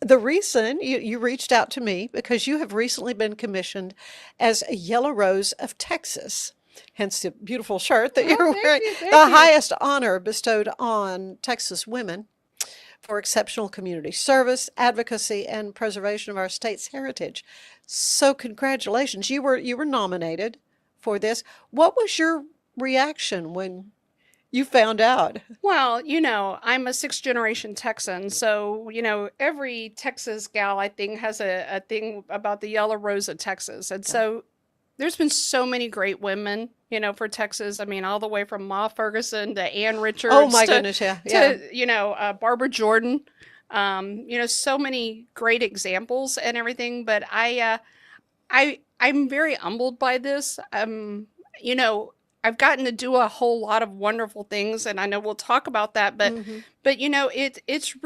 the reason you reached out to me because you have recently been commissioned as a Yellow Rose of Texas, hence the beautiful shirt that Oh, you're thank wearing, you, thank the you. highest honor bestowed on Texas women for exceptional community service, advocacy, and preservation of our state's heritage. So congratulations. You were nominated for this. What was your reaction when you found out? Well, I'm a sixth generation Texan, so every Texas gal I think has a thing about the yellow rose of Texas. And Yeah. so there's been so many great women, for Texas. I mean, all the way from Ma Ferguson to Ann Oh Richards my goodness, yeah, yeah. to Barbara Jordan. So many great examples and everything. But I'm very humbled by this. You know, I've gotten to do a whole lot of wonderful things, and I know we'll talk about that. But Hmm. it's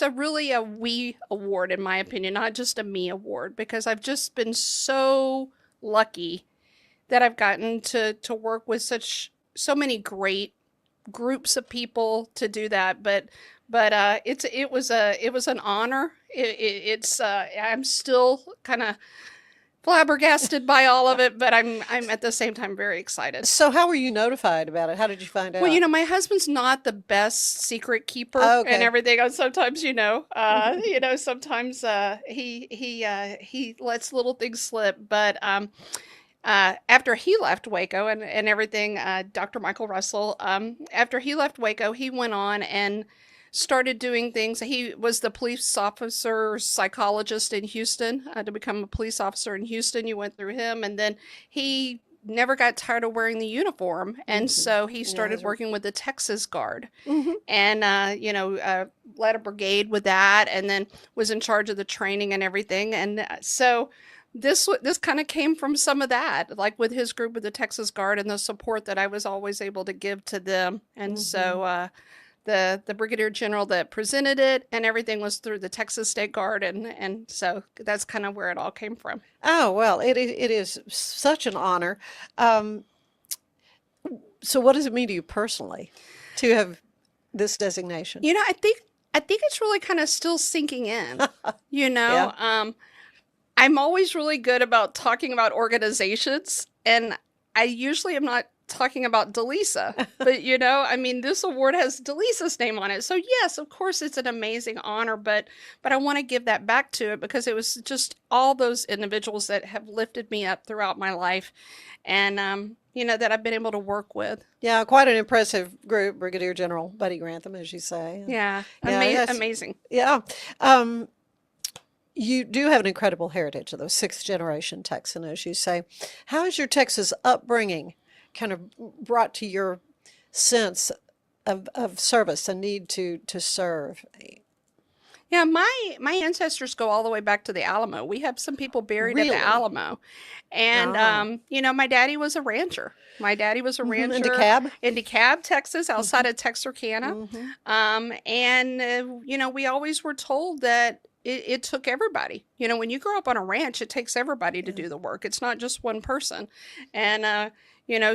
a really a we award in my opinion, not just a me award, because I've just been so lucky that I've gotten to work with so many great groups of people to do that. But it was an honor. I'm still kind of flabbergasted by all of it, but I'm at the same time very excited. So how were you notified about it? How did you find Well, out? my husband's not the best secret keeper and Okay. everything. And sometimes, sometimes he lets little things slip. But after he left Waco and everything, Dr. Michael Russell, after he left Waco, he went on and started doing things. He was the police officer psychologist in Houston. To become a police officer in Houston, you went through him, and then he never got tired of wearing the uniform, and Hmm. so he Yeah, started working with the Texas Guard, hmm. and led a brigade with that, and then was in charge of the training and everything. And so this kind of came from some of that, like with his group with the Texas Guard and the support that I was always able to give to them. And Hmm. so the brigadier general that presented it and everything was through the Texas State Guard, and so that's kind of where it all came from. Oh, well, it is such an honor. Um, so what does it mean to you personally to have this designation? I think it's really kind of still sinking in. You Yeah. know, um, I'm always really good about talking about organizations, and I usually am not talking about DeLisa. But I mean, this award has DeLisa's name on it, so yes, of course, it's an amazing honor. But I want to give that back to it because it was just all those individuals that have lifted me up throughout my life, and that I've been able to work with. Yeah, quite an impressive group, Brigadier General Buddy Grantham, as you say. Yeah, Yeah, that's amazing. yeah. Um, you do have an incredible heritage, though, sixth generation Texan, as you say. How has your Texas upbringing kind of brought to your sense of service and need to serve? Yeah, my ancestors go all the way back to the Alamo. We have some people buried at the Really? Alamo. And Ah. my daddy was a rancher. My daddy was a Hmm. And rancher DeKalb? in DeKalb, Texas, Hmm. outside of Texarkana. Hmm. And we always were told that it took everybody. When you grow up on a ranch, it takes everybody to Yeah. do the work. It's not just one person. And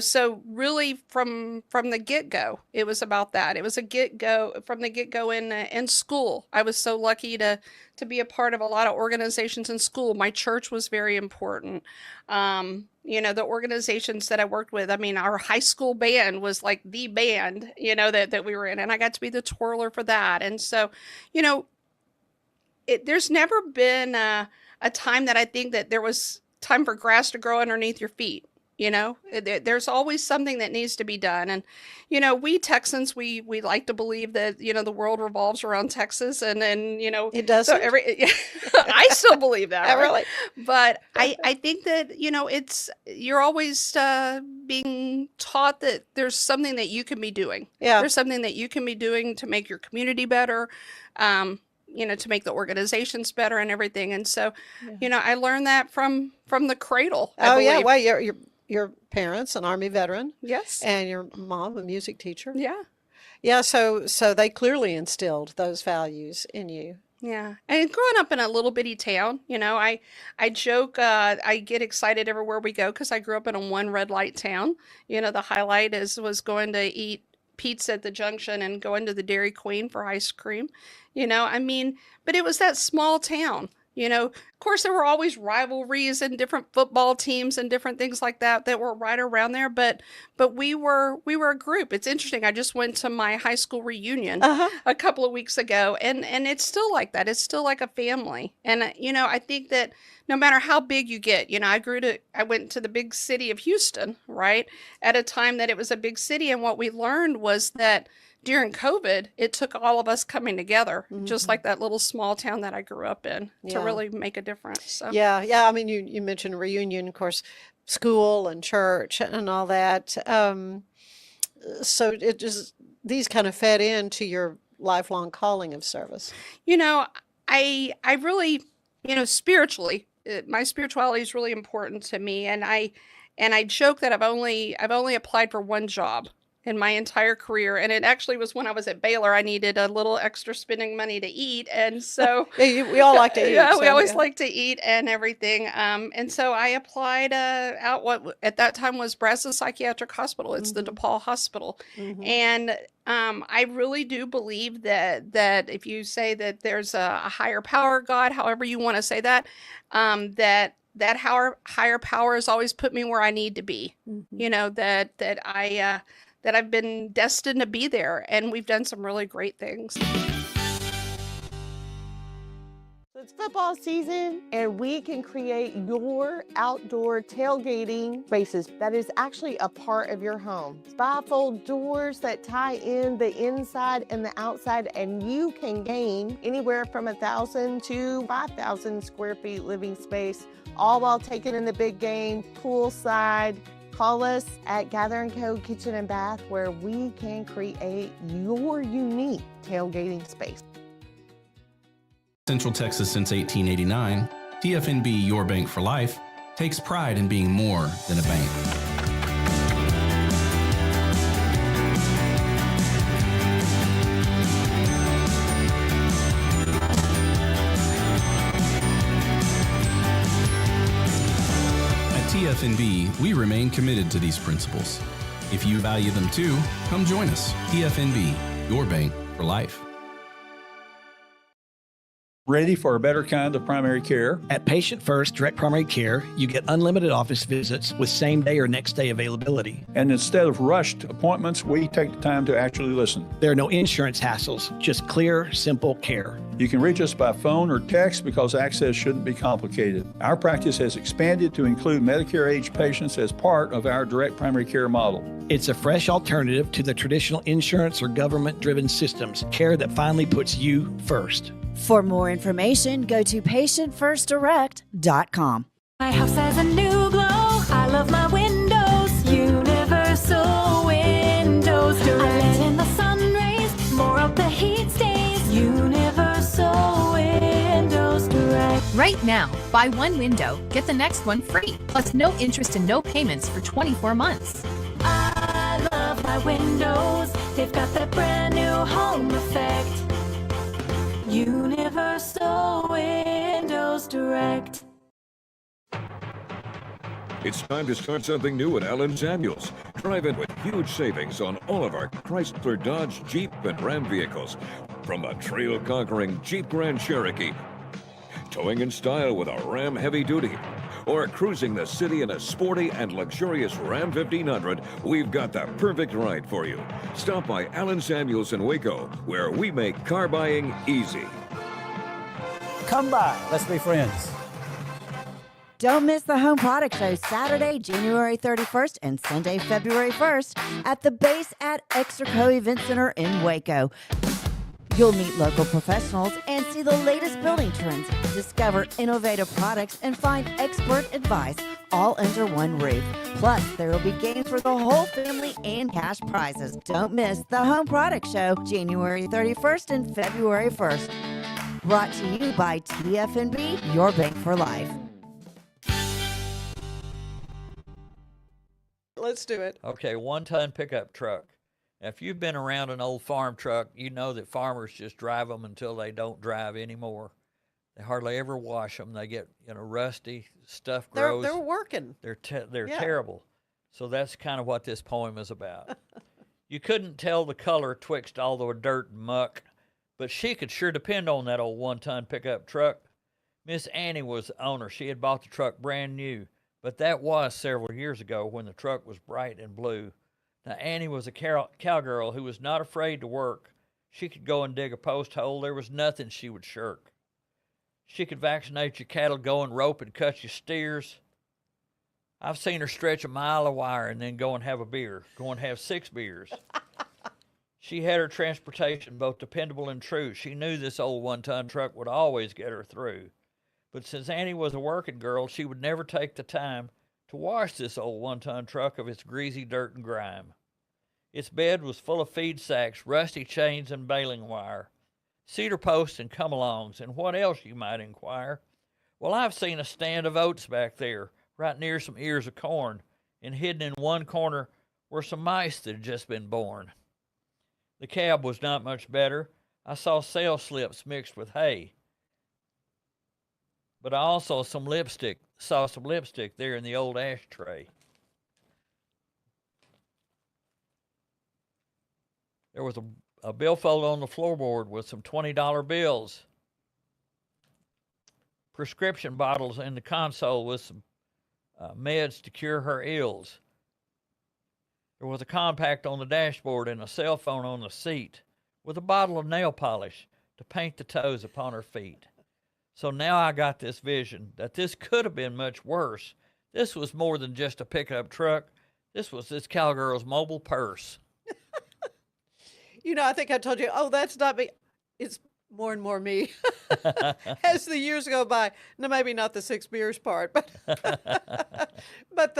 so really from the get go, it was about that. It was a get go from the get go in school. I was so lucky to be a part of a lot of organizations in school. My church was very important. The organizations that I worked with. I mean, our high school band was like the band, that we were in, and I got to be the twirler for that. And so, you know, there's never been a time that I think that there was time for grass to grow underneath your feet. There's always something that needs to be done. And we Texans, we like to believe that the world revolves around Texas, and It so doesn't? every I still believe that, right? Really? But I think that it's you're always being taught that there's something that you can be doing. Yeah. There's something that you can be doing to make your community better. Um, to make the organizations better and everything. And so, Yeah. I learned that from the cradle, I Oh, yeah. believe. Well, your parents, an Army veteran, Yes. and your mom, a music teacher. Yeah. Yeah, so they clearly instilled those values in you. Yeah. And growing up in a little bitty town, I joke, I get excited everywhere we go because I grew up in a one red light town. The highlight was going to eat pizza at the junction and going to the Dairy Queen for ice cream. I mean, but it was that small town. Of course, there were always rivalries and different football teams and different things like that were right around there. But we were a group. It's interesting. I just went to my high school reunion a couple of weeks ago, and it's still like that. It's still like a family. And I think that no matter how big you get, I went to the big city of Houston, right, at a time that it was a big city, and what we learned was that during COVID, it took all of us coming together, just like that little small town that I grew up in, to really make a difference. So. Yeah. I mean, you mentioned reunion, of course, school and church and all that. So it just, these kind of fed into your lifelong calling of service. I really, spiritually, my spirituality is really important to me, and I joke that I've only applied for one job in my entire career, and it actually was when I was at Baylor. I needed a little extra spending money to eat, and so we all like to eat. Yeah, we always like to eat and everything. And so I applied out what at that time was Brazos Psychiatric Hospital. It's the DePaul Hospital, and I really do believe that if you say that there's a higher power, God, however you want to say that, that higher power has always put me where I need to be. That I've been destined to be there, and we've done some really great things. It's football season, and we can create your outdoor tailgating spaces that is actually a part of your home. Bifold doors that tie in the inside and the outside, and you can gain anywhere from 1,000 to 5,000 square feet living space, all while taking in the big game, poolside. Call us at Gather & Co. Kitchen and Bath, where we can create your unique tailgating space. Central Texas since 1889, TFNB Your Bank for Life takes pride in being more than a bank. TFNB, we remain committed to these principles. If you value them too, come join us. TFNB, your bank for life. Ready for a better kind of primary care? At Patient First Direct Primary Care, you get unlimited office visits with same-day or next-day availability. And instead of rushed appointments, we take the time to actually listen. There are no insurance hassles, just clear, simple care. You can reach us by phone or text because access shouldn't be complicated. Our practice has expanded to include Medicare-age patients as part of our direct primary care model. It's a fresh alternative to the traditional insurance or government-driven systems, care that finally puts you first. For more information, go to patientfirstdirect.com. My house has a new glow. I love my windows. Universal Windows Direct. I let in the sun rays. More of the heat stays. Universal Windows Direct. Right now, buy one window, get the next one free. Plus no interest and no payments for 24 months. I love my windows. They've got that brand new home effect. Universal Windows Direct. It's time to start something new at Allen Samuels. Drive in with huge savings on all of our Chrysler, Dodge, Jeep, and Ram vehicles. From a trail-conquering Jeep Grand Cherokee, towing in style with a Ram Heavy Duty, or cruising the city in a sporty and luxurious Ram 1500, we've got the perfect ride for you. Stop by Allen Samuels in Waco, where we make car buying easy. Come by, let's be friends. Don't miss the Home Product Show Saturday, January 31st and Sunday, February 1st at the base at Extraco Event Center in Waco. You'll meet local professionals and see the latest building trends, discover innovative products, and find expert advice all under one roof. Plus, there will be games for the whole family and cash prizes. Don't miss the Home Product Show, January 31st and February 1st. Brought to you by TFNB, Your Bank for Life. Let's do it. Okay, 1-ton pickup truck. Now, if you've been around an old farm truck, you know that farmers just drive them until they don't drive anymore. They hardly ever wash them. They get, rusty, stuff grows. They're working. They're terrible. So that's kind of what this poem is about. You couldn't tell the color twixt all the dirt and muck, but she could sure depend on that old 1-ton pickup truck. Miss Annie was the owner. She had bought the truck brand new, but that was several years ago when the truck was bright and blue. Now, Annie was a cowgirl who was not afraid to work. She could go and dig a post hole. There was nothing she would shirk. She could vaccinate your cattle, go and rope and cut your steers. I've seen her stretch a mile of wire and then go and have a beer, go and have 6 beers. She had her transportation both dependable and true. She knew this old 1-ton truck would always get her through. But since Annie was a working girl, she would never take the time to wash this old 1-ton truck of its greasy dirt and grime. Its bed was full of feed sacks, rusty chains, and baling wire, cedar posts and come-alongs, and what else, you might inquire? Well, I've seen a stand of oats back there, right near some ears of corn, and hidden in one corner were some mice that had just been born. The cab was not much better. I saw sales slips mixed with hay. But I also saw some lipstick there in the old ashtray. There was a billfold on the floorboard with some $20 bills. Prescription bottles in the console with some meds to cure her ills. There was a compact on the dashboard and a cell phone on the seat with a bottle of nail polish to paint the toes upon her feet. So now I got this vision that this could have been much worse. This was more than just a pickup truck. This was this cowgirl's mobile purse. You know, I think I told you, oh, that's not me. It's more and more me as the years go by. No, maybe not the 6 beers part, but but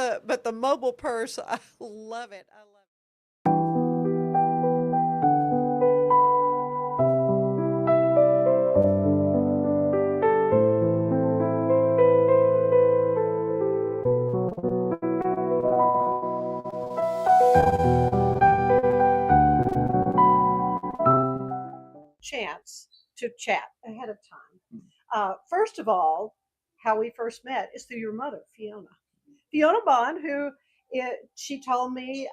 the mobile purse, I love it. I love it. Chance to chat ahead of time. First of all, how we first met is through your mother, Fiona Bond, who she told me,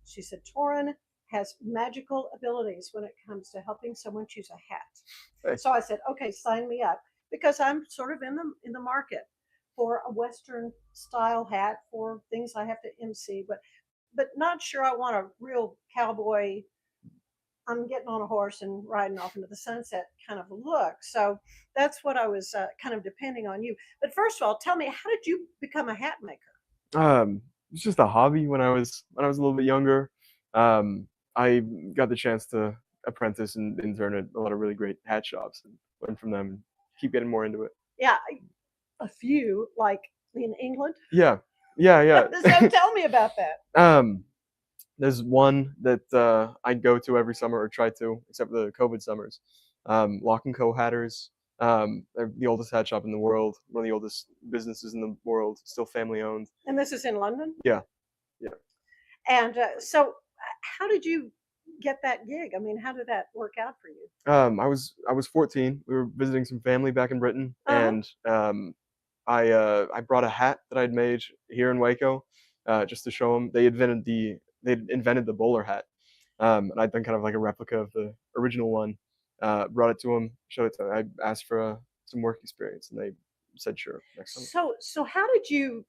she said, Torrin has magical abilities when it comes to helping someone choose a hat. Hey. So I said, okay, sign me up, because I'm sort of in the market for a Western style hat for things I have to MC, but not sure I want a real cowboy, I'm getting on a horse and riding off into the sunset kind of a look. So that's what I was kind of depending on you. But first of all, tell me, how did you become a hat maker? It's just a hobby when I was a little bit younger. I got the chance to apprentice and intern at a lot of really great hat shops and learn from them and keep getting more into it. Yeah, a few, like in England. Yeah. So tell me about that. There's one that I go to every summer, or try to, except for the COVID summers. Lock & Co. Hatters. They're the oldest hat shop in the world, one of the oldest businesses in the world, still family owned. And this is in London? Yeah. And so how did you get that gig? I mean, how did that work out for you? I was 14. We were visiting some family back in Britain, and I brought a hat that I'd made here in Waco, just to show them. They invented the bowler hat, and I'd done kind of like a replica of the original one. Brought it to them, showed it to them. I asked for some work experience, and they said sure next summer. So how did you,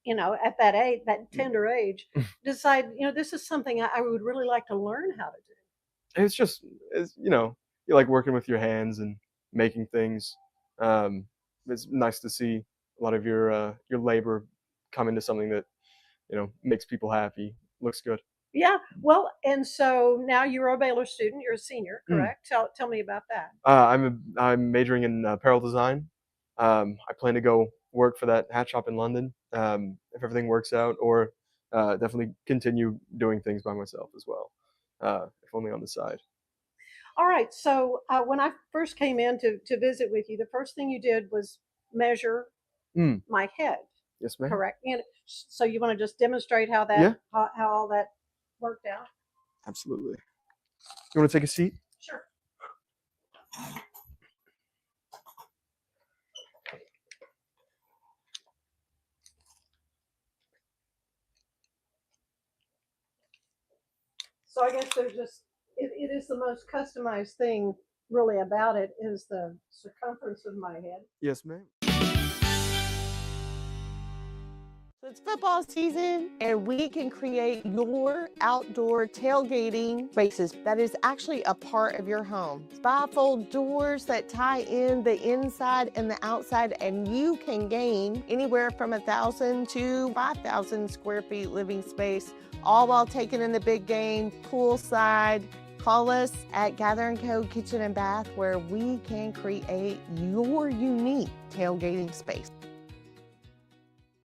at that age, that tender age, decide, this is something I would really like to learn how to do? It's you like working with your hands and making things. It's nice to see a lot of your labor come into something that makes people happy. Looks good. Yeah. Well, and so now you're a Baylor student. You're a senior, correct? Tell me about that. I'm majoring in apparel design. I plan to go work for that hat shop in London, if everything works out, or definitely continue doing things by myself as well, if only on the side. All right. So when I first came in to visit with you, the first thing you did was measure my head. Yes, ma'am. Correct. And so you want to just demonstrate how that, Yeah. how all that worked out? Absolutely. You want to take a seat? Sure. So I guess also just, it is the most customized thing really about it is the circumference of my head. Yes, ma'am. So it's football season, and we can create your outdoor tailgating spaces that is actually a part of your home. Bifold doors that tie in the inside and the outside, and you can gain anywhere from 1,000 to 5,000 square feet living space, all while taking in the big game, poolside. Call us at Gather & Co. Kitchen and Bath, where we can create your unique tailgating space.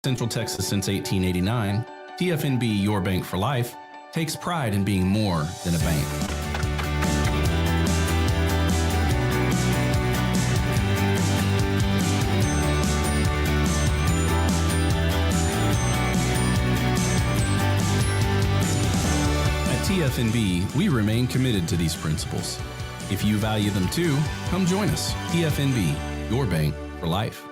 Central Texas since 1889, TFNB Your Bank for Life takes pride in being more than a bank. At TFNB, we remain committed to these principles. If you value them too, come join us. TFNB, Your Bank for Life.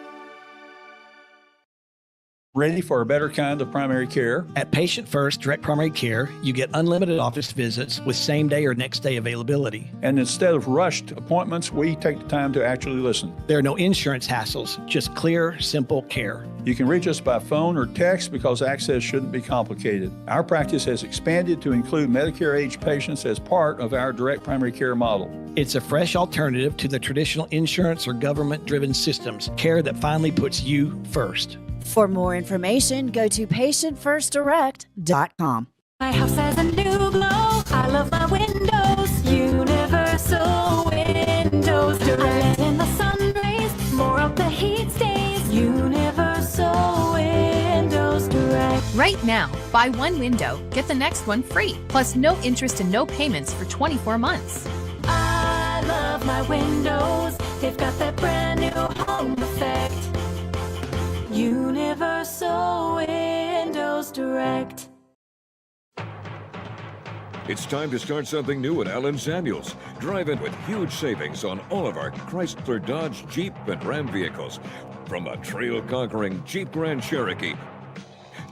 Ready for a better kind of primary care? At Patient First Direct Primary Care, you get unlimited office visits with same-day or next-day availability. And instead of rushed appointments, we take the time to actually listen. There are no insurance hassles, just clear, simple care. You can reach us by phone or text because access shouldn't be complicated. Our practice has expanded to include Medicare-age patients as part of our direct primary care model. It's a fresh alternative to the traditional insurance or government-driven systems, care that finally puts you first. For more information, go to patientfirstdirect.com. My house has a new glow. I love my windows. Universal Windows Direct. I let in the sun rays. More of the heat stays. Universal Windows Direct. Right now, buy one window, get the next one free. Plus no interest and no payments for 24 months. I love my windows. They've got that brand new home effect. Universal Windows Direct. It's time to start something new at Allen Samuels. Drive in with huge savings on all of our Chrysler, Dodge, Jeep, and Ram vehicles. From a trail-conquering Jeep Grand Cherokee,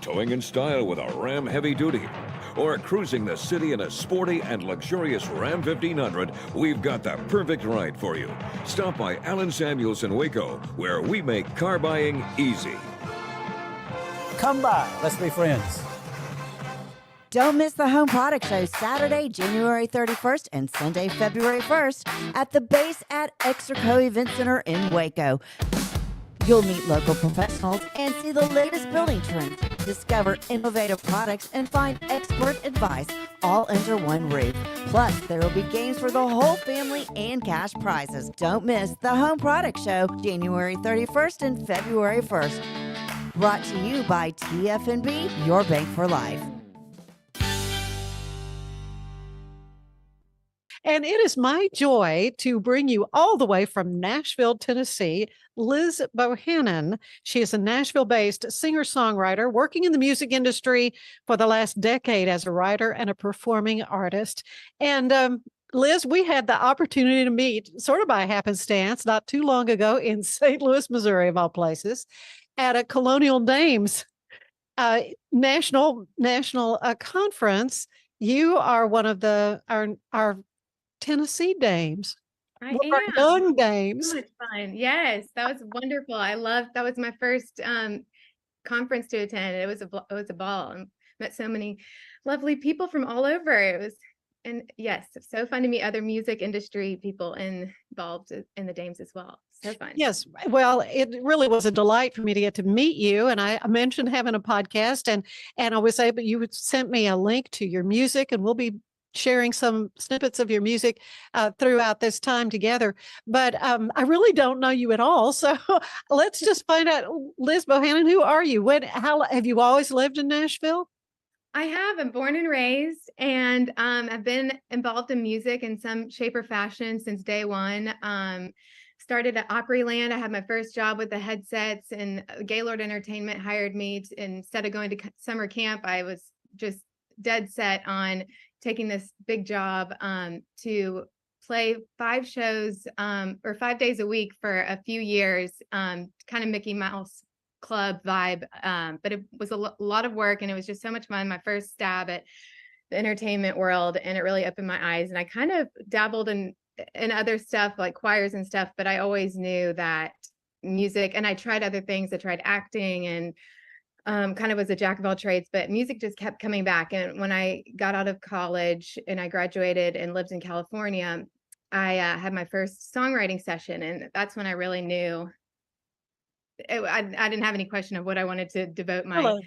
towing in style with a Ram Heavy Duty, or cruising the city in a sporty and luxurious Ram 1500, we've got the perfect ride for you. Stop by Allen Samuels in Waco, where we make car buying easy. Come by. Let's be friends. Don't miss the Home Product Show Saturday, January 31st and Sunday, February 1st at the base at Extraco Event Center in Waco. You'll meet local professionals and see the latest building trends, discover innovative products, and find expert advice all under one roof. Plus, there will be games for the whole family and cash prizes. Don't miss the Home Product Show January 31st and February 1st. Brought to you by TFNB, Your Bank for Life. And it is my joy to bring you all the way from Nashville, Tennessee, Liz Bohannon. She is a Nashville-based singer-songwriter working in the music industry for the last decade as a writer and a performing artist. And Liz, we had the opportunity to meet sort of by happenstance not too long ago in St. Louis, Missouri, of all places, at a Colonial Dames national conference. You are one of our Tennessee dames. I We're am. young dames. So much fun. Yes, that was wonderful. That was my first conference to attend. It was a ball, and met so many lovely people from all over. And yes, so fun to meet other music industry people involved in the Dames as well. So fun. Yes. Well, it really was a delight for me to get to meet you. And I mentioned having a podcast, and I was able, you sent me a link to your music, and we'll be sharing some snippets of your music throughout this time together. But I really don't know you at all. So let's just find out. Liz Bohannon, who are you? How have you always lived in Nashville? I have. I'm born and raised, and I've been involved in music in some shape or fashion since day one. Started at Opryland. I had my first job with the headsets, and Gaylord Entertainment hired me. Instead of going to summer camp, I was just dead set on taking this big job to play 5 shows or 5 days a week for a few years, kind of Mickey Mouse Club vibe. But it was a lot of work, and it was just so much fun. My first stab at the entertainment world, and it really opened my eyes. And I kind of dabbled in other stuff like choirs and stuff, but I always knew that music, and I tried other things. I tried acting and kind of was a jack of all trades, but music just kept coming back. And when I got out of college and I graduated and lived in California, I had my first songwriting session, and that's when I really knew I didn't have any question of what I wanted to devote my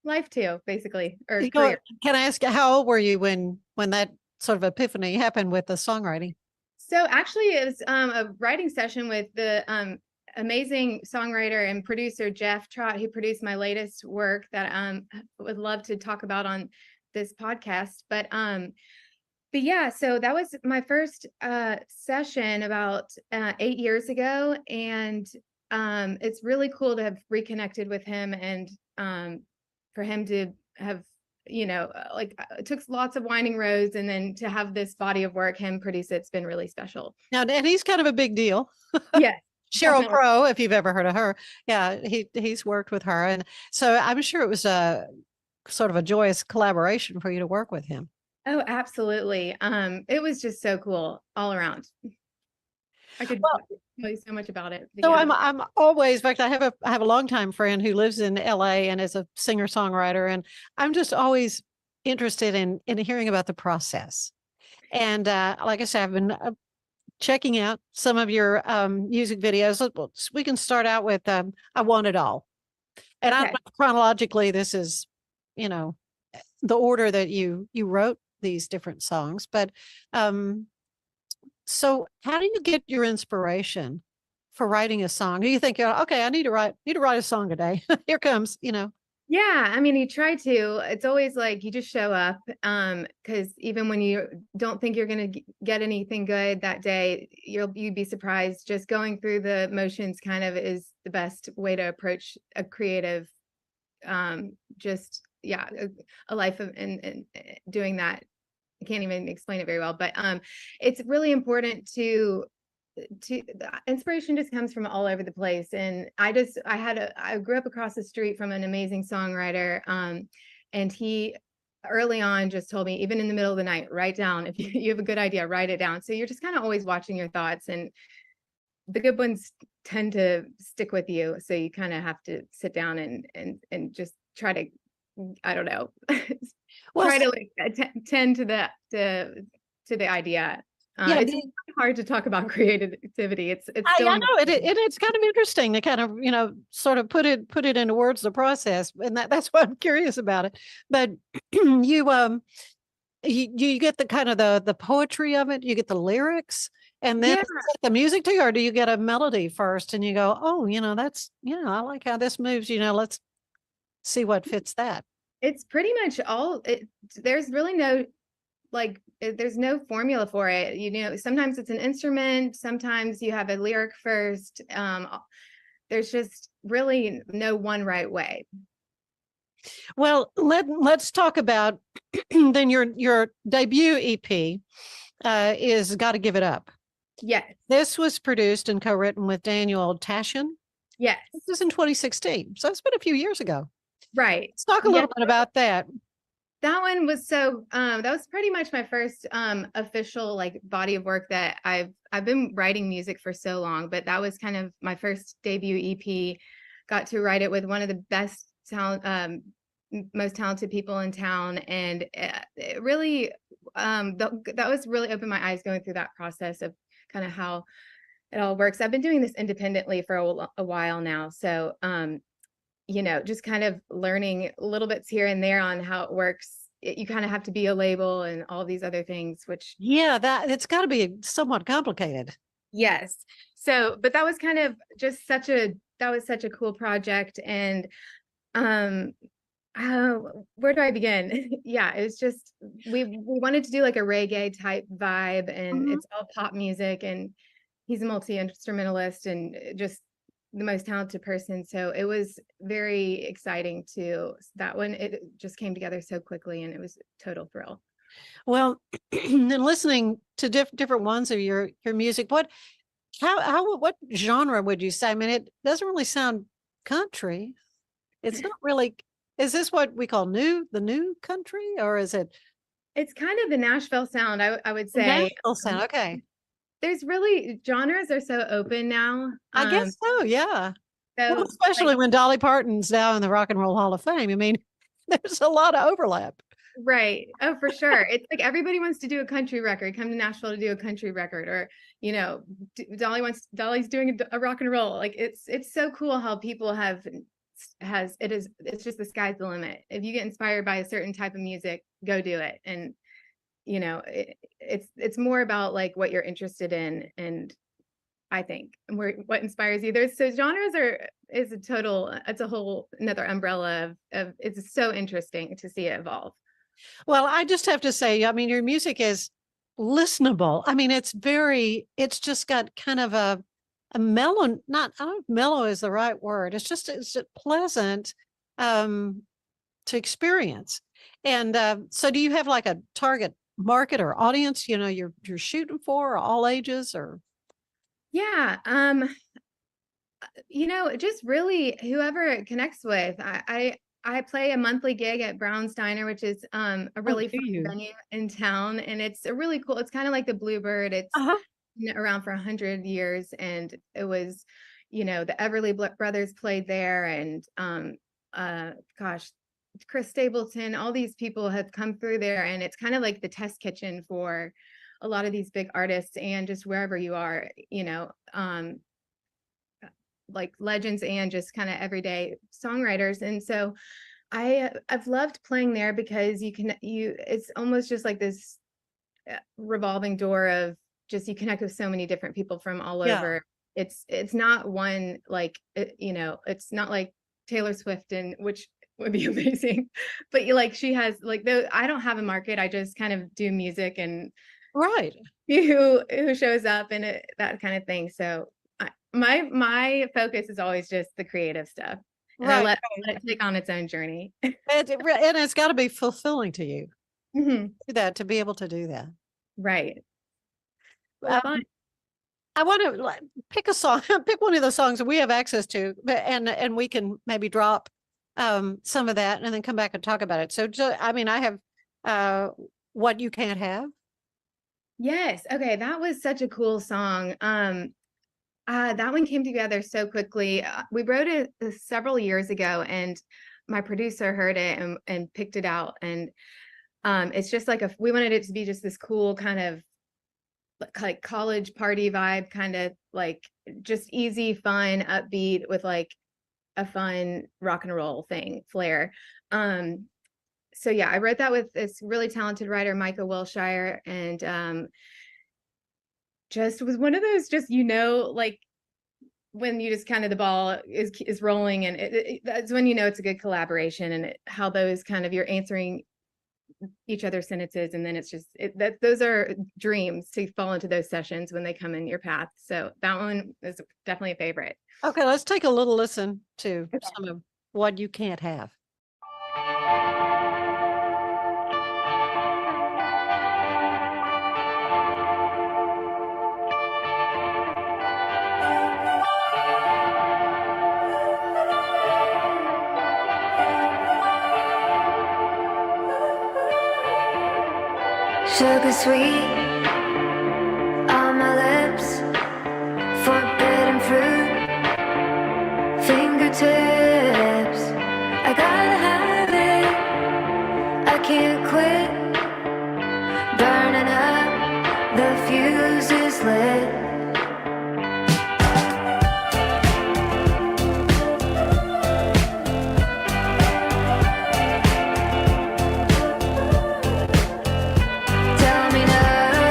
life to, basically, or career. Can I ask, how old were you when that sort of epiphany happened with the songwriting? So actually, it was a writing session with the amazing songwriter and producer Jeff Trott, who produced my latest work that I would love to talk about on this podcast. But yeah, so that was my first session about 8 years ago, and it's really cool to have reconnected with him, and for him to have, like, it took lots of winding roads, and then to have this body of work, him produce it's been really special. Now, and he's kind of a big deal. Yes. Cheryl Definitely. Crow, if you've ever heard of her. Yeah, he's worked with her. And so I'm sure it was a sort of a joyous collaboration for you to work with him. Oh, absolutely. It was just so cool all around. I could tell you so much about it. So yeah. I'm always, in fact, I have a longtime friend who lives in LA and is a singer-songwriter, and I'm just always interested in hearing about the process. And like I said, I've been checking out some of your music videos. We can start out with I Want It All. And I don't know if chronologically this is, the order that you wrote these different songs, but so how do you get your inspiration for writing a song? Do you think, okay, I need to write a song today. Here comes, Yeah, I mean, you try to. It's always like you just show up, because even when you don't think you're going to get anything good that day, you'd be surprised. Just going through the motions kind of is the best way to approach a creative, a life of and doing that. I can't even explain it very well, but it's really important to the inspiration just comes from all over the place. And I grew up across the street from an amazing songwriter, and he early on just told me, even in the middle of the night, write down, if you have a good idea, write it down. So you're just kind of always watching your thoughts, and the good ones tend to stick with you, so you kind of have to sit down and just try to, I don't know, try to tend to the idea. It's hard to talk about creativity. It's still, I know it's kind of interesting to kind of, sort of put it into words, the process. And that's why I'm curious about it. But you get the kind of the poetry of it, you get the lyrics, and then the music too, or do you get a melody first and you go, oh, that's, I like how this moves, let's see what fits that. It's pretty much all there's really no, there's no formula for it. Sometimes it's an instrument, sometimes you have a lyric first. There's just really no one right way. Well, let's talk about then your debut EP is Gotta Give It Up. Yes. This was produced and co-written with Daniel Tashian. Yes. This was in 2016. So it's been a few years ago. Right. Let's talk a little bit about that. That one was that was pretty much my first official body of work that I've been writing music for so long, but that was kind of my first debut EP. Got to write it with one of the best most talented people in town, and it really that was really opened my eyes going through that process of kind of how it all works. I've been doing this independently for a while now, so just kind of learning little bits here and there on how it works. You kind of have to be a label and all these other things, which that it's got to be somewhat complicated. Yes. So, but that was kind of just such a cool project. And where do I begin? Yeah, it was just we wanted to do like a reggae type vibe, and it's all pop music, and he's a multi-instrumentalist and just the most talented person. So it was very exciting that one. It just came together so quickly, and it was a total thrill. Well, and listening to different ones of your music, what genre would you say? I mean, it doesn't really sound country. It's not really. Is this what we call the new country, or is it? It's kind of the Nashville sound, I would say. Nashville sound, okay. There's really genres are so open now. I guess so, yeah. Well, So especially like, when Dolly Parton's now in the Rock and Roll Hall of Fame. I mean, there's a lot of overlap. right. Oh, for sure. It's like everybody wants to do a country record, come to Nashville to do a country record, or Dolly's doing a rock and roll. Like it's so cool how people it's just the sky's the limit. If you get inspired by a certain type of music, go do it. And it's more about like what you're interested in, and I think what inspires you. So genres it's a whole another umbrella of it's so interesting to see it evolve. Well, I just have to say, I mean, your music is listenable. I mean, it's just got kind of a mellow, I don't know if mellow is the right word. It's just pleasant to experience. And so do you have like a target market or audience, you're shooting for, or all ages, or? Yeah. Just really whoever it connects with. I play a monthly gig at Brown's Diner, which is a really fun venue in town, and it's a really cool. It's kind of like the Bluebird. It's been around for 100 years, and it was, the Everly Brothers played there, and Chris Stapleton. All these people have come through there, and it's kind of like the test kitchen for a lot of these big artists, and just wherever you are, like legends and just kind of everyday songwriters. And so I've loved playing there because it's almost just like this revolving door of just, you connect with so many different people from all over. It's not one, like, it's not like Taylor Swift, and which would be amazing, but she has like, I don't have a market. I just kind of do music and right. Who shows up and that kind of thing. So my focus is always just the creative stuff, and I let it take on its own journey. And it's got to be fulfilling to you to be able to do that. Right. I want to pick a song, pick one of the songs that we have access to, and we can maybe drop some of that and then come back and talk about it. So, I have What You Can't Have. Yes. Okay. That was such a cool song. That one came together so quickly. We wrote it several years ago, and my producer heard it and picked it out. And it's just like we wanted it to be just this cool kind of like college party vibe, kind of like just easy, fun, upbeat with like a fun rock and roll flair. So yeah, I wrote that with this really talented writer, Micah Wilshire, and just was one of those, just, like when you just kind of the ball is rolling, and that's when it's a good collaboration, and how those kind of you're answering each other's sentences, and then it's just those are dreams to fall into those sessions when they come in your path. So that one is definitely a favorite. Okay, let's take a little listen to some of What You Can't Have. Sugar sweet on my lips, forbidden fruit, fingertips. I gotta have it, I can't quit. Burning up, the fuse is lit. Tell me no.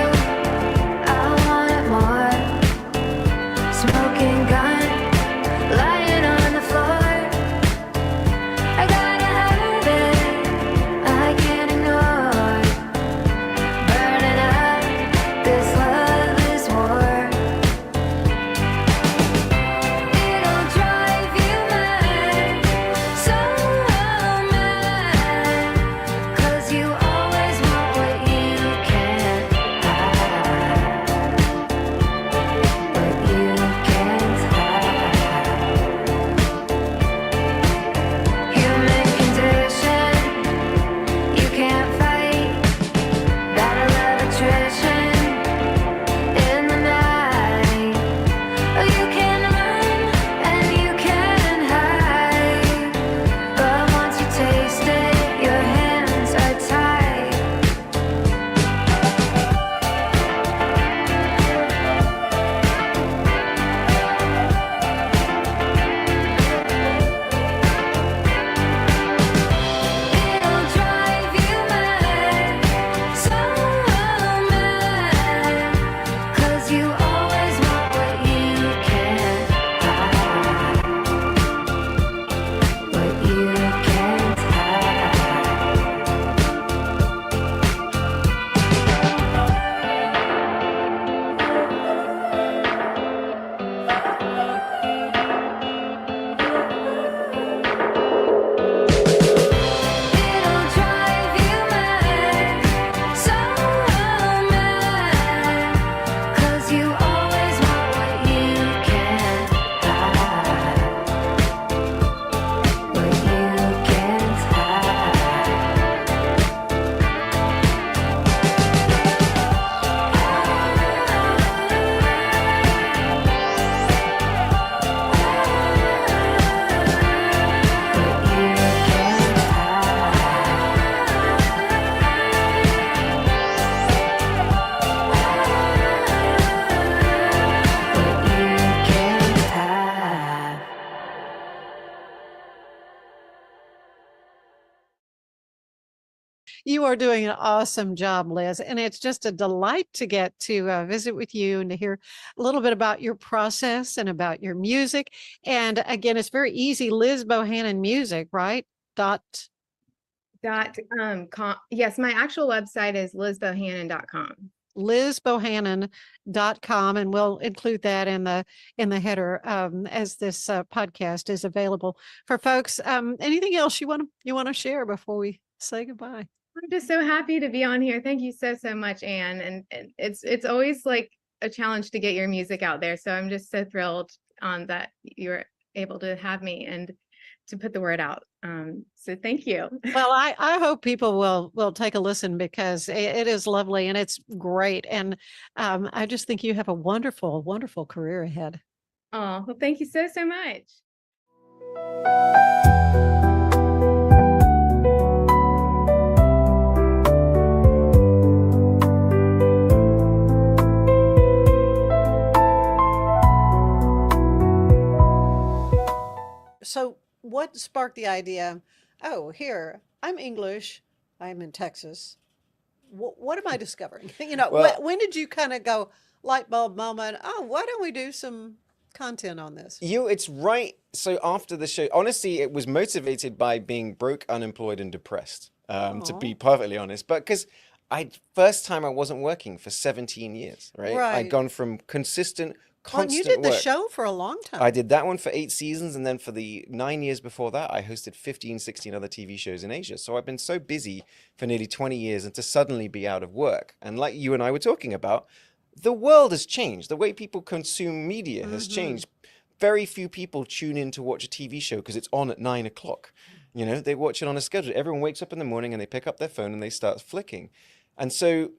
You are doing an awesome job, Liz. And it's just a delight to get to visit with you and to hear a little bit about your process and about your music. And again, it's very easy. Liz Bohannon Music, right? Yes, my actual website is lizbohannon.com. lizbohannon.com, and we'll include that in the header as this podcast is available for folks. Anything else you want to share before we say goodbye? I'm just so happy to be on here. Thank you so much, Anne. And it's always like a challenge to get your music out there. So I'm just so thrilled that you're able to have me and to put the word out. So thank you. Well, I hope people will take a listen, because it is lovely and it's great. And I just think you have a wonderful, wonderful career ahead. Oh, well, thank you so much. So what sparked the idea? Oh, here, I'm English. I'm in Texas. What am I discovering? Well- when did you kind of go light bulb moment? Oh, why don't we do some content on this? It's right. So after the show, honestly, it was motivated by being broke, unemployed, and depressed, to be perfectly honest. But because first time I wasn't working for 17 years, right? Right. I'd gone from consistent, Well, and constant you did the work. show for a long time. I did that one for 8 seasons, and then for the 9 years before that, I hosted 15, 16 other TV shows in Asia. So I've been so busy for nearly 20 years, and to suddenly be out of work. And like you and I were talking about, the world has changed. The way people consume media has changed. Very few people tune in to watch a TV show because it's on at 9 o'clock. They watch it on a schedule. Everyone wakes up in the morning and they pick up their phone and they start flicking. And so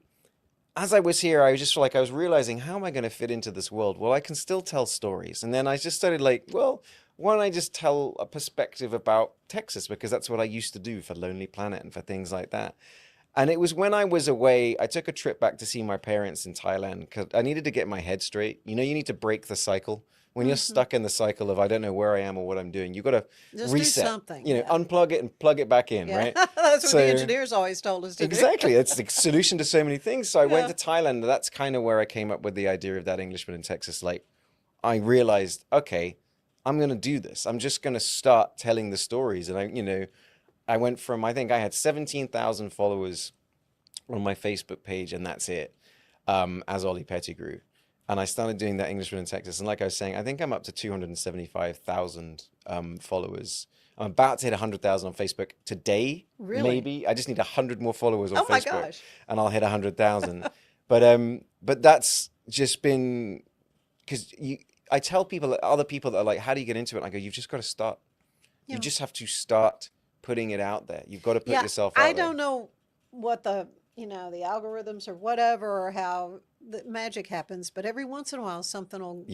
as I was here, I was just like, I was realizing, how am I going to fit into this world? Well, I can still tell stories. And then I just started like, well, why don't I just tell a perspective about Texas? Because that's what I used to do for Lonely Planet and for things like that. And it was when I was away, I took a trip back to see my parents in Thailand because I needed to get my head straight. You need to break the cycle. When you're stuck in the cycle of, I don't know where I am or what I'm doing, you got to Just reset. do something. Unplug it and plug it back in, right? That's what the engineers always told us to Exactly. It's the solution to so many things. So I went Yeah. to Thailand. That's kind of where I came up with the idea of that Englishman in Texas. Like, I realized, okay, I'm going to do this. I'm just going to start telling the stories. And I went from, I think I had 17,000 followers on my Facebook page, and that's it, as Oli Pettigrew. And I started doing that Englishman in Texas. And like I was saying, I think I'm up to 275,000 followers. I'm about to hit 100,000 on Facebook today. Really? Maybe. I just need 100 more followers on Oh my Facebook. gosh. And I'll hit 100,000. But that's just been, because I tell people, other people that are like, how do you get into it? And I go, you've just got to start. Yeah. You just have to start putting it out there. You've got to put yourself out I there. don't know what the algorithms or whatever, or how the magic happens, but every once in a while something will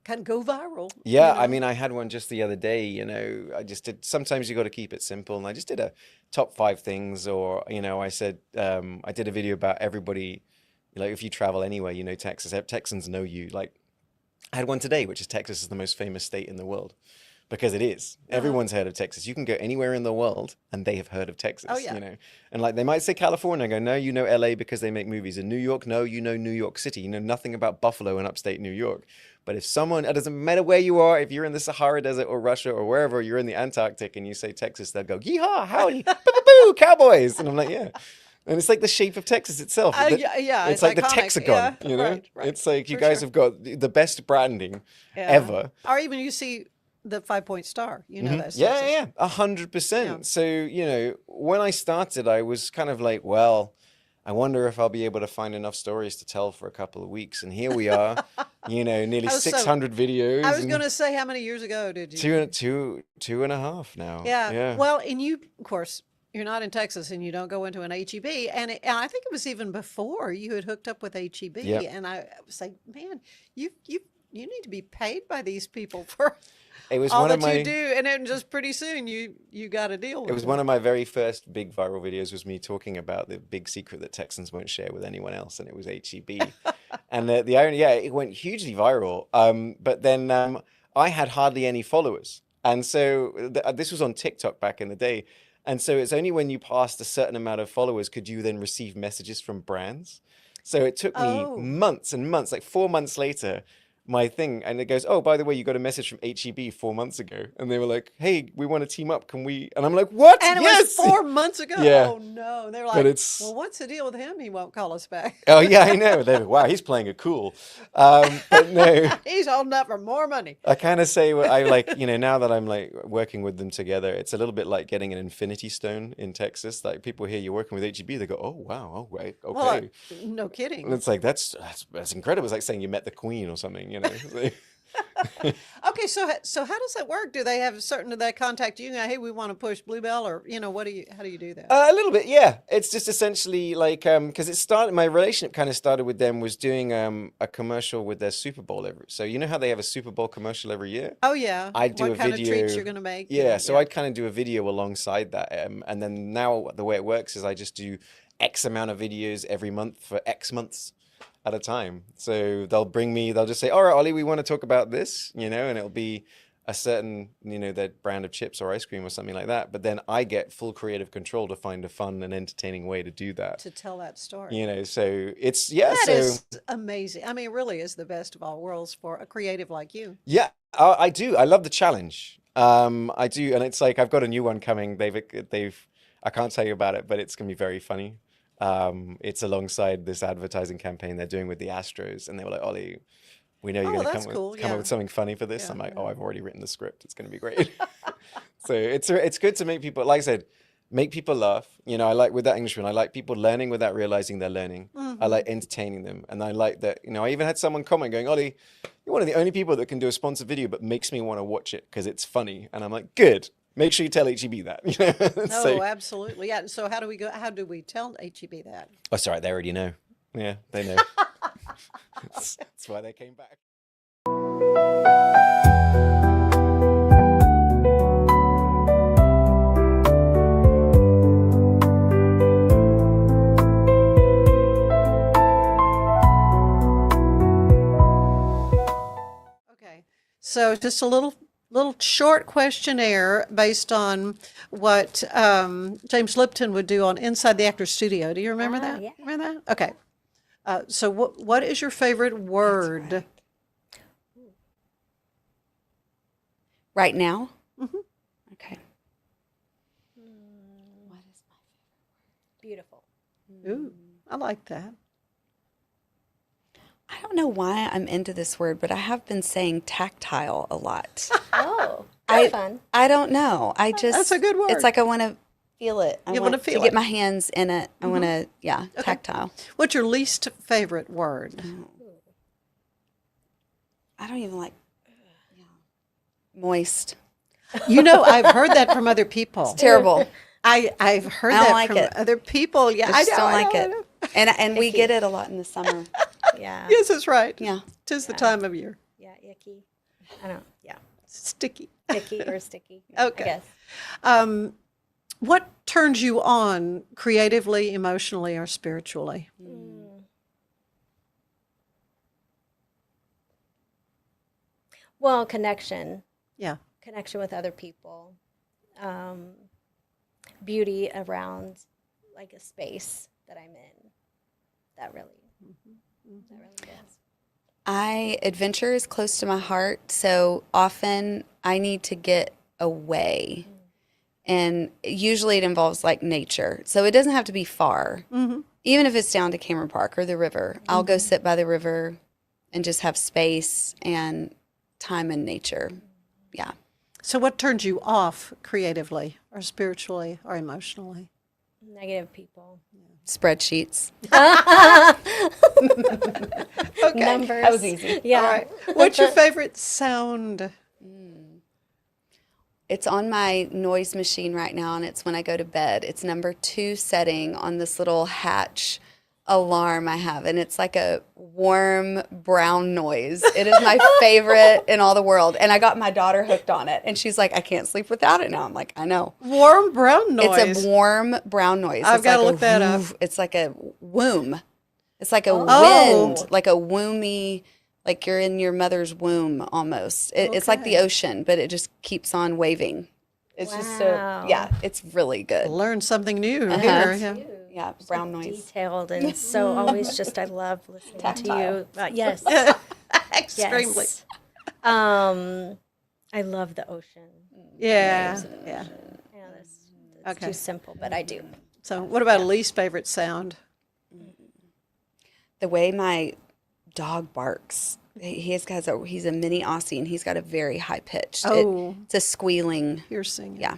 kind of go viral. Yeah, I mean, I had one just the other day, I just did, sometimes you got to keep it simple. And I just did a top 5 things, or, I said, I did a video about everybody, like if you travel anywhere, Texans know you. Like I had one today, which is Texas is the most famous state in the world. Because it is. Everyone's heard of Texas. You can go anywhere in the world and they have heard of Texas, And like they might say California, I go, no, you know LA because they make movies. In New York, no, you know New York City. You know nothing about Buffalo in upstate New York. But if someone, it doesn't matter where you are, if you're in the Sahara Desert or Russia or wherever, you're in the Antarctic and you say Texas, they'll go, yeehaw, howdy, boo, Cowboys. And I'm like, yeah. And it's like the shape of Texas itself. It's like the iconic. Texagon, Right. It's like you guys have got the best branding ever. Or even you see the 5-point star, that's Yeah, 100%. So, when I started, I was kind of like, well, I wonder if I'll be able to find enough stories to tell for a couple of weeks. And here we are, nearly 600 videos. I was going to say, how many years ago did you? Two and a half now. Yeah. Well, and you, of course, you're not in Texas and you don't go into an HEB. And I think it was even before you had hooked up with HEB. Yep. And I was like, man, you need to be paid by these people for it was all one that of my, you do. And then just pretty soon you got a deal with it was one of my very first big viral videos was me talking about the big secret that Texans won't share with anyone else. And it was HEB. And the irony, it went hugely viral. But then I had hardly any followers. And so this was on TikTok back in the day. And so it's only when you passed a certain amount of followers could you then receive messages from brands. So it took me months and months, like 4 months later, my thing, and it goes, oh, by the way, you got a message from HEB 4 months ago, and they were like, hey, we want to team up, can we? And I'm like, what? And it was 4 months ago. Yeah. Oh no! And they're But like, it's- well, what's the deal with him? He won't call us back. Oh yeah, I know. They're like, wow, he's playing it cool. But no, He's holding up for more money. I kind of say I like, now that I'm like working with them together, it's a little bit like getting an infinity stone in Texas. Like people hear you're working with HEB, they go, oh wow, oh right, okay. Well, no kidding. And it's like that's incredible. It's like saying you met the queen or something, So- Okay, so how does that work? Do they contact you and go, hey, we want to push Bluebell, or how do you do that? A little bit, yeah. It's just essentially like because my relationship kind of started with them was doing a commercial with their Super Bowl so you know how they have a Super Bowl commercial every year? Oh yeah. I'd do what a kind video. of treats you're gonna make? Yeah, so I'd kind of do a video alongside that, and then now the way it works is I just do X amount of videos every month for X months at a time. So they'll just say, all right, Oli, we want to talk about this, and it'll be a certain, their brand of chips or ice cream or something like that. But then I get full creative control to find a fun and entertaining way to do that. To tell that story. So it's, That is amazing. I mean, it really is the best of all worlds for a creative like you. Yeah, I do. I love the challenge. I do. And it's like, I've got a new one coming. I can't tell you about it, but it's going to be very funny. It's alongside this advertising campaign they're doing with the Astros, and they were like, Oli, we know you're going to come up with something funny for this. I'm like, oh, I've already written the script. It's going to be great. So it's good to make people, like I said, make people laugh. I like with that Englishman, I like people learning without realizing they're learning. I like entertaining them, and I like that. I even had someone comment going, Oli, you're one of the only people that can do a sponsored video, but makes me want to watch it because it's funny. And I'm like, good. Make sure you tell HEB that. Oh, absolutely. Yeah. So how do we tell HEB that? Oh, sorry, they already know. Yeah, they know. That's why they came back. Okay. So just a little short questionnaire based on what James Lipton would do on Inside the Actor's Studio. Do you remember that? Yeah. Remember that? Okay. So what is your favorite word? Right now? Mm-hmm. Okay. What is my favorite word? Beautiful. Ooh, I like that. I don't know why I'm into this word, but I have been saying tactile a lot. Oh, that's fun. I don't know. I just That's a good word. It's like I want to feel it. I You want wanna feel to get it. my hands in it. I want to, Okay. tactile. What's your least favorite word? I don't even like moist. I've heard that from other people. It's terrible. I've heard I don't that like from it. other people. Yeah, I just don't like I it. know. And we get it a lot in the summer. Yeah. Yes, that's right. Yeah. 'Tis the time of year. Yeah, icky. I don't. Yeah. Sticky. Icky or sticky. Okay. I guess. What turns you on creatively, emotionally, or spiritually? Well, connection. Yeah. Connection with other people. Beauty around like a space that I'm in. That really does. Adventure is close to my heart, so often I need to get away. And usually it involves like nature. So it doesn't have to be far. Mm-hmm. Even if it's down to Cameron Park or the river, I'll go sit by the river and just have space and time in nature. Yeah. So what turns you off creatively or spiritually or emotionally? Negative people. Spreadsheets. Okay. Numbers. That was easy. Yeah. All right. What's your favorite sound? It's on my noise machine right now, and it's when I go to bed. It's number 2 setting on this little hatch alarm I have, and it's like a warm brown noise. It is my favorite in all the world, and I got my daughter hooked on it, and she's like, I can't sleep without it now. I'm like, I know. Warm brown noise. It's a warm brown noise. I've It's got to like look that up. It's like a womb. It's like a Oh. wind, like a womby, like you're in your mother's womb almost. It's like the Okay. ocean, but it just keeps on waving. It's just so, yeah, it's really good. Learn something new Uh-huh. here. Yeah. Yeah, brown noise. Detailed and so always just I love listening to Tactile. you. Yes. Extremely. Yes. I love the ocean. Yeah. Waves of the Yeah. ocean. Yeah, that's Okay. too simple, but I do. So, what about a least favorite sound? The way my dog barks. He's a mini Aussie, and he's got a very high pitched. Oh. It's a squealing. Piercing. Yeah.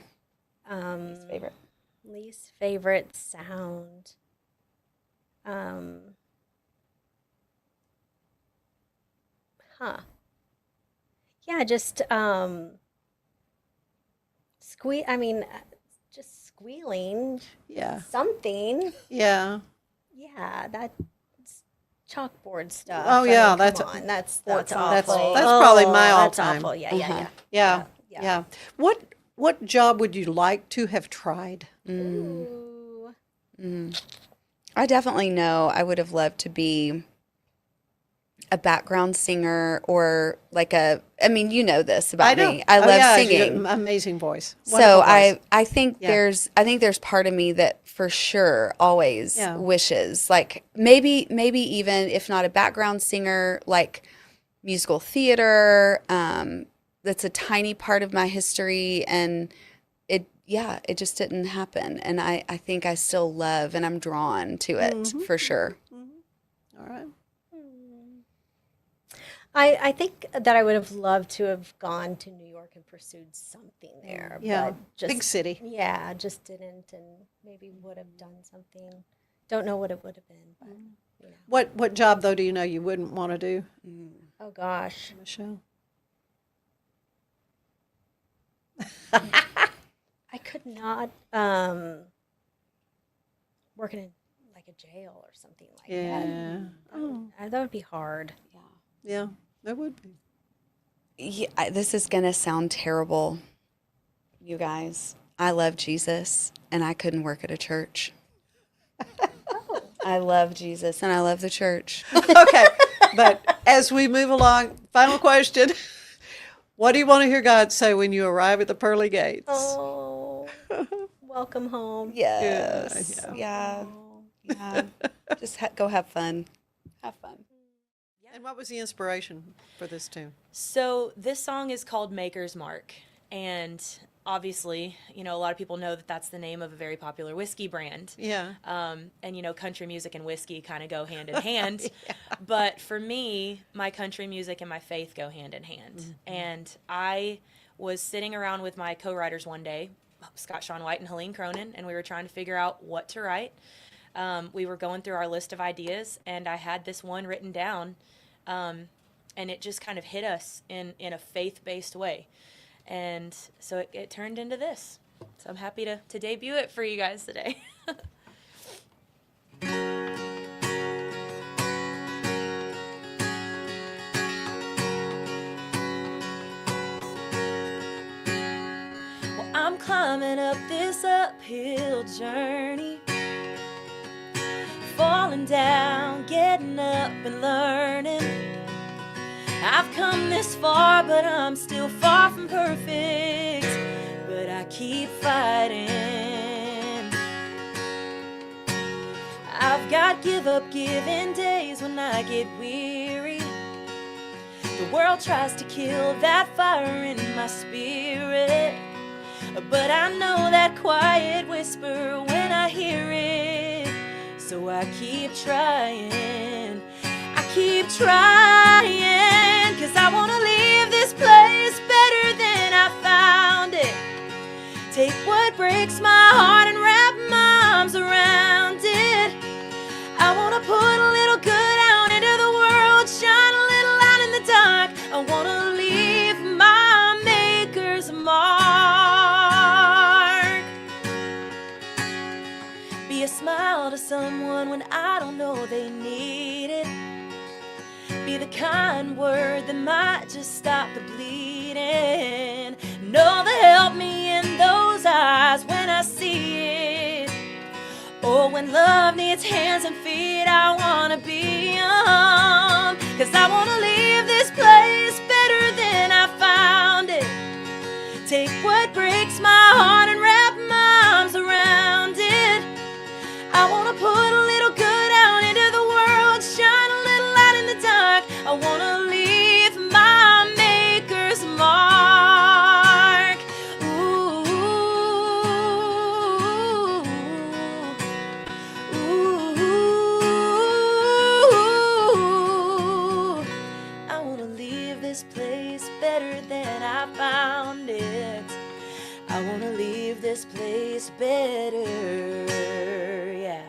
Least favorite. Least favorite sound. Yeah, just just squealing. Yeah. Something. Yeah. Yeah, that's chalkboard stuff. Oh, I yeah, mean, that's come on, that's awful. That's probably my That's all-time. awful. Yeah. Yeah. Yeah. What job would you like to have tried? I definitely know I would have loved to be a background singer or like you know this about me. I love singing. Amazing voice. So Wonderful voice. I think Yeah. there's part of me that for sure always Yeah. wishes like maybe even if not a background singer, like musical theater. That's a tiny part of my history, and it just didn't happen. And I think I still love and I'm drawn to it for sure. All right. I think that I would have loved to have gone to New York and pursued something there. Yeah, but just, big city. Yeah, just didn't, and maybe would have done something. Don't know what it would have been, but you know. What job though do you know you wouldn't want to do? Oh gosh, Michelle. I could not working in like a jail or something like Yeah. that. That would be hard. Yeah, that would be. Yeah, this is going to sound terrible, you guys. I love Jesus, and I couldn't work at a church. I love Jesus, and I love the church. Okay, but as we move along, final question. What do you want to hear God say when you arrive at the pearly gates? Oh, welcome home. Yes. Yeah. Just go have fun. Have fun. And what was the inspiration for this tune? So this song is called Maker's Mark, and obviously, you know, a lot of people know that that's the name of a very popular whiskey brand. Yeah. And, you know, country music and whiskey kind of go hand in hand. But for me, my country music and my faith go hand in hand. And I was sitting around with my co-writers one day, Scott Sean White and Helene Cronin, and we were trying to figure out what to write. We were going through our list of ideas, and I had this one written down, and it just kind of hit us in a faith-based way. And so it turned into this. So I'm happy to debut it for you guys today. Well, I'm climbing up this uphill journey, falling down, getting up and learning. I've come this far, but I'm still far from perfect. But I keep fighting. I've got give up giving days when I get weary. The world tries to kill that fire in my spirit, but I know that quiet whisper when I hear it. So I keep trying. I keep trying, 'cause I wanna leave this place better than I found it. Take what breaks my heart and wrap my arms around it. I wanna put a little good out into the world, shine a little light in the dark. I wanna leave my Maker's mark. Be a smile to someone when I don't know they need it. Be the kind word that might just stop the bleeding. Know that help me in those eyes when I see it. Oh, when love needs hands and feet, I wanna be 'cause I wanna leave this place better than I found it. Take what breaks my wanna leave this place better than I found it. I wanna leave this place better, yeah.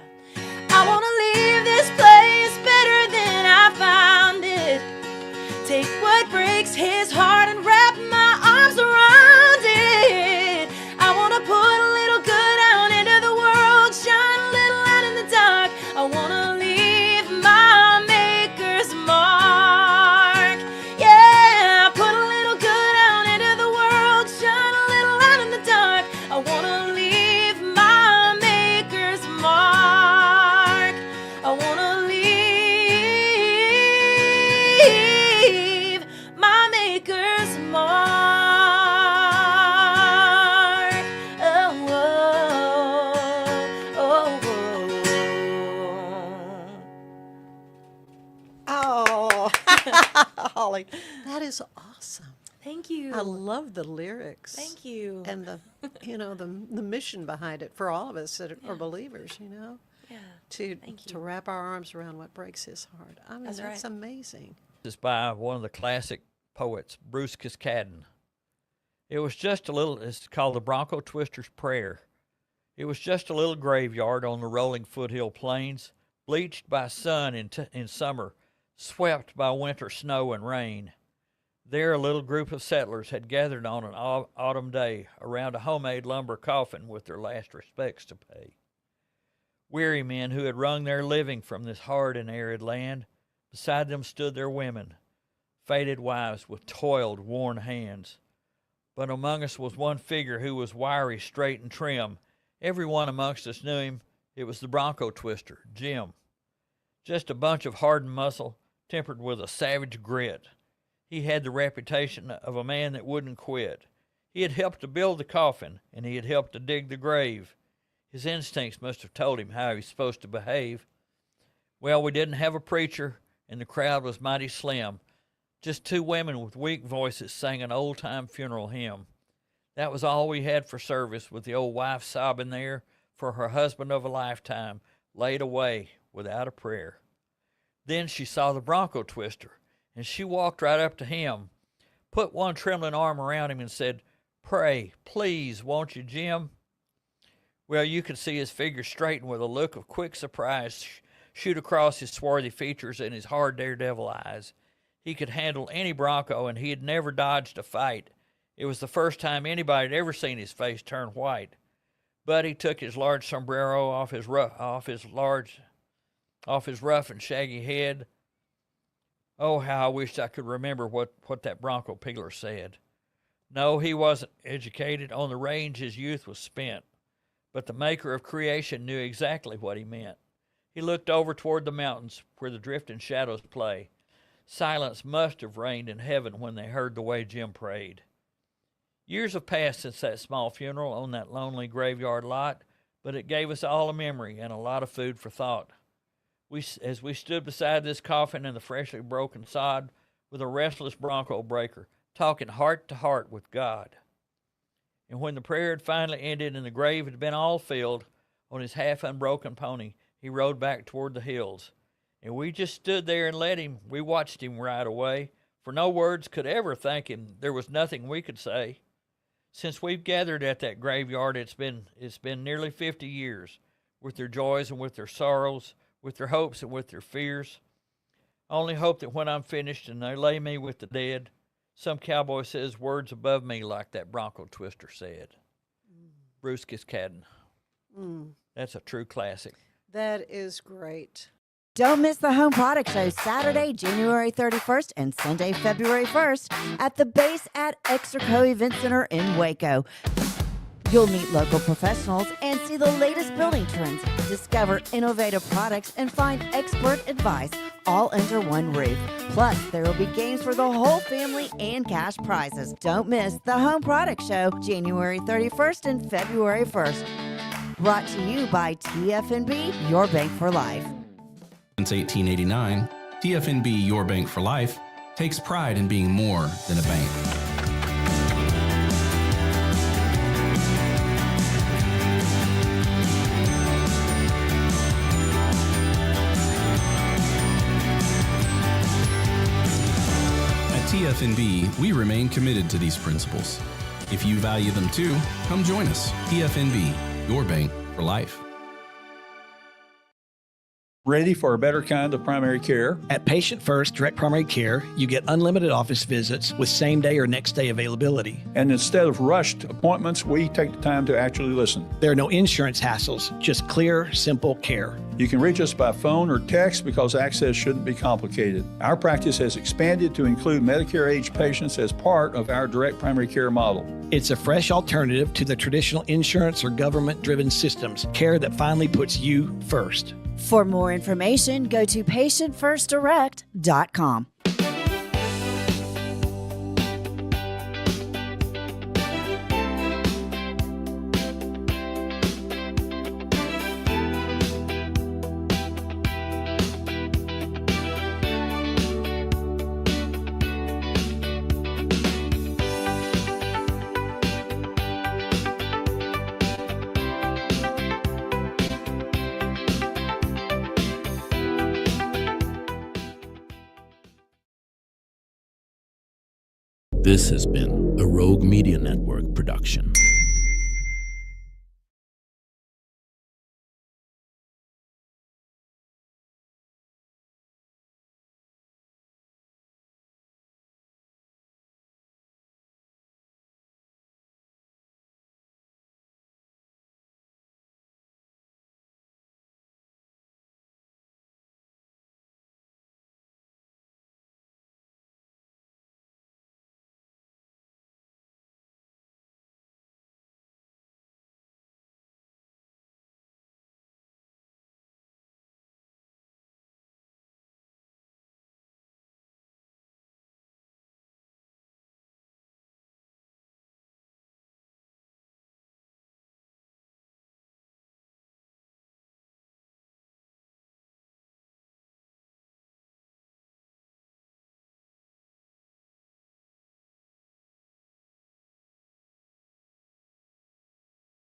I wanna leave this place better than I found it. Take what breaks his heart and wrap my arms around it. I wanna put a little good out into the world, shine a little light in the dark. I wanna leave my maker's mark. Yeah, put a little good out into the world, shine a little light in the dark. I wanna leave my maker's mark. I wanna leave my maker's mark. Oh, oh, Oh, Holly, that is awesome. Thank you. I love the lyrics. Thank you. And the, the mission behind it for all of us that are believers, Yeah. to wrap our arms around what breaks his heart. I mean, That's that's right. amazing. This is by one of the classic poets, Bruce Cascadden. It was just a little, it's called the Bronco Twister's Prayer. It was just a little graveyard on the rolling foothill plains, bleached by sun in summer, swept by winter snow and rain. There a little group of settlers had gathered on an autumn day around a homemade lumber coffin with their last respects to pay. Weary men who had wrung their living from this hard and arid land, beside them stood their women, faded wives with toiled, worn hands. But among us was one figure who was wiry, straight, and trim. Everyone amongst us knew him. It was the Bronco Twister, Jim. Just a bunch of hardened muscle, tempered with a savage grit. He had the reputation of a man that wouldn't quit. He had helped to build the coffin, and he had helped to dig the grave. His instincts must have told him how he was supposed to behave. Well, we didn't have a preacher, and the crowd was mighty slim. Just two women with weak voices sang an old-time funeral hymn. That was all we had for service, with the old wife sobbing there for her husband of a lifetime, laid away without a prayer. Then she saw the Bronco Twister, and she walked right up to him, put one trembling arm around him and said, "Pray, please, won't you, Jim?" Well, you could see his figure straighten with a look of quick surprise shoot across his swarthy features and his hard daredevil eyes. He could handle any bronco, and he had never dodged a fight. It was the first time anybody had ever seen his face turn white. But he took his large sombrero off his rough and shaggy head. Oh, how I wished I could remember what that bronco peeler said. No, he wasn't educated. On the range his youth was spent. But the maker of creation knew exactly what he meant. He looked over toward the mountains where the drifting shadows play. Silence must have reigned in heaven when they heard the way Jim prayed. Years have passed since that small funeral on that lonely graveyard lot, but it gave us all a memory and a lot of food for thought. As we stood beside this coffin in the freshly broken sod with a restless bronco breaker, talking heart to heart with God. And when the prayer had finally ended and the grave had been all filled, on his half-unbroken pony, he rode back toward the hills. And we just stood there and let him. We watched him ride away, for no words could ever thank him. There was nothing we could say. Since we've gathered at that graveyard, it's been nearly 50 years, with their joys and with their sorrows, with their hopes and with their fears. I only hope that when I'm finished and they lay me with the dead, some cowboy says words above me like that Bronco Twister said. Bruce Cascadden. That's a true classic. That is great. Don't miss the Home Product Show Saturday, January 31st and Sunday, February 1st at the base at Extraco Event Center in Waco. You'll meet local professionals and see the latest building trends, discover innovative products, and find expert advice all under one roof. Plus, there will be games for the whole family and cash prizes. Don't miss the Home Product Show January 31st and February 1st. Brought to you by TFNB, Your Bank for Life. Since 1889, TFNB Your Bank for Life takes pride in being more than a bank. TFNB, we remain committed to these principles. If you value them too, come join us. TFNB, your bank for life. Ready for a better kind of primary care? At Patient First Direct Primary Care, you get unlimited office visits with same day or next day availability. And instead of rushed appointments, we take the time to actually listen. There are no insurance hassles, just clear, simple care. You can reach us by phone or text because access shouldn't be complicated. Our practice has expanded to include Medicare-age patients as part of our direct primary care model. It's a fresh alternative to the traditional insurance or government-driven systems, care that finally puts you first. For more information, go to patientfirstdirect.com. This has been a Rogue Media Network production.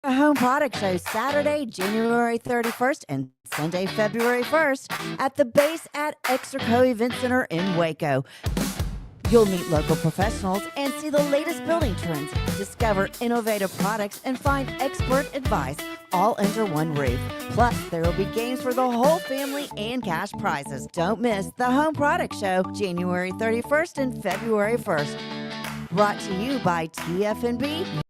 The Home Product Show Saturday, January 31st and Sunday, February 1st at the base at Extraco Event Center in Waco. You'll meet local professionals and see the latest building trends, discover innovative products, and find expert advice all under one roof. Plus, there will be games for the whole family and cash prizes. Don't miss the Home Product Show, January 31st and February 1st. Brought to you by TFNB.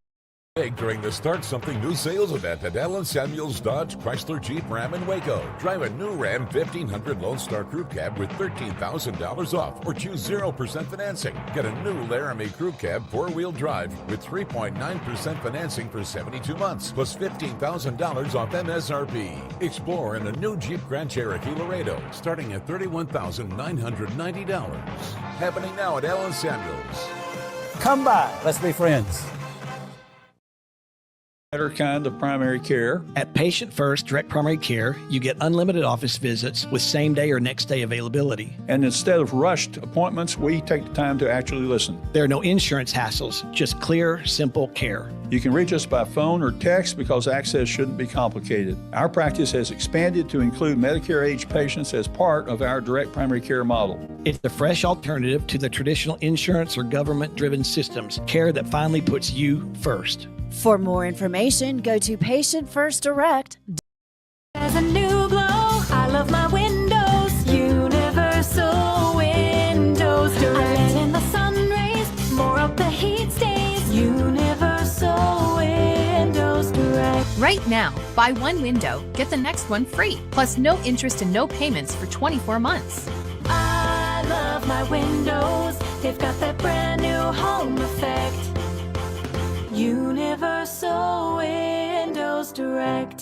During the Start Something New sales event at Allen Samuels Dodge Chrysler Jeep Ram in Waco. Drive a new Ram 1500 Lone Star Crew Cab with $13,000 off or choose 0% financing. Get a new Laramie Crew Cab 4-wheel drive with 3.9% financing for 72 months plus $15,000 off MSRP. Explore in a new Jeep Grand Cherokee Laredo starting at $31,990. Happening now at Allen Samuels. Come by. Let's be friends. Better kind of primary care. At Patient First Direct Primary Care, you get unlimited office visits with same day or next day availability. And instead of rushed appointments, we take the time to actually listen. There are no insurance hassles, just clear, simple care. You can reach us by phone or text because access shouldn't be complicated. Our practice has expanded to include Medicare-age patients as part of our direct primary care model. It's the fresh alternative to the traditional insurance or government-driven systems, care that finally puts you first. For more information, go to patientfirstdirect.com. There's a new glow. I love my windows. Universal Windows Direct. I let in the sun rays. More of the heat stays. Universal Windows Direct. Right now, buy one window, get the next one free. Plus no interest and no payments for 24 months. I love my windows. They've got that brand new home effect. Universal Windows Direct.